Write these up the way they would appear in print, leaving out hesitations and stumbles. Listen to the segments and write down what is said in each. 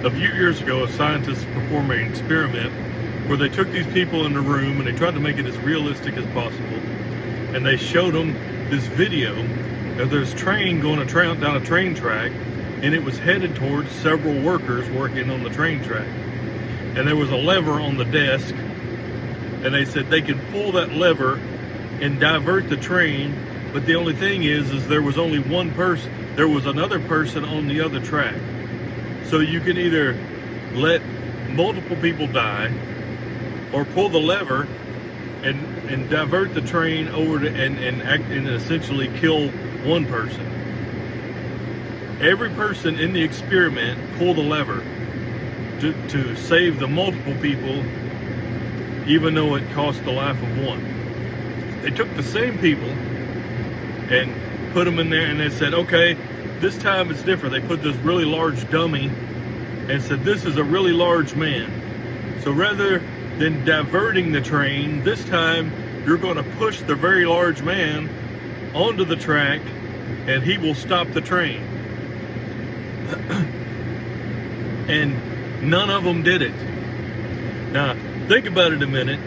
A few years ago, a scientist performed an experiment where they took these people in the room and they tried to make it as realistic as possible. And they showed them this video of this train going down a train track, and it was headed towards several workers working on the train track. And there was a lever on the desk, and they said they could pull that lever and divert the train, but the only thing is there was only one person. There was another person on the other track. So you can either let multiple people die or pull the lever and divert the train over to and essentially kill one person. Every person in the experiment pulled the lever to save the multiple people, even though it cost the life of one. They took the same people and put them in there, and they said, okay, this time it's different. They put this really large dummy and said, this is a really large man. So rather than diverting the train, this time you're going to push the very large man onto the track and he will stop the train. And none of them did it. Now, think about it a minute.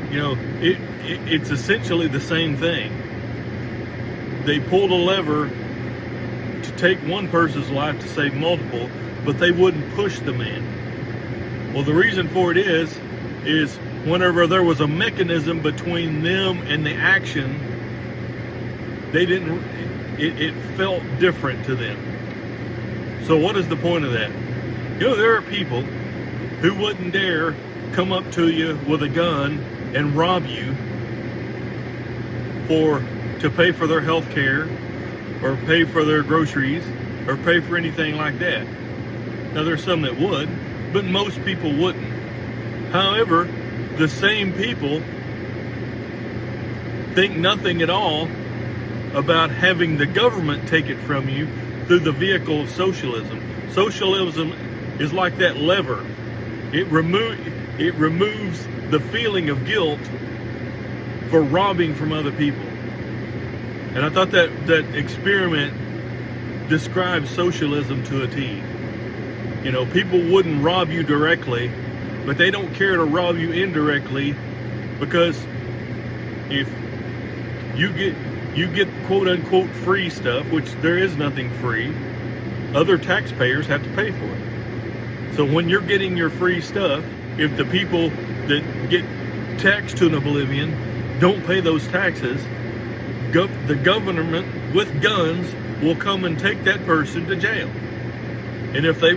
You know, it's essentially the same thing. They pulled a lever to take one person's life to save multiple, but they wouldn't push the man. Well, the reason for it is whenever there was a mechanism between them and the action, it felt different to them. So what is the point of that? You know, there are people who wouldn't dare come up to you with a gun and rob you to pay for their health care or pay for their groceries or pay for anything like that. Now, there's some that would, but most people wouldn't. However, the same people think nothing at all about having the government take it from you through the vehicle of socialism. Socialism is like that lever. It removes the feeling of guilt for robbing from other people. And I thought that experiment describes socialism to a T. You know, people wouldn't rob you directly, but they don't care to rob you indirectly, because if you get quote unquote free stuff, which there is nothing free, other taxpayers have to pay for it. So when you're getting your free stuff, if the people that get taxed to an oblivion don't pay those taxes, the government with guns will come and take that person to jail. And if they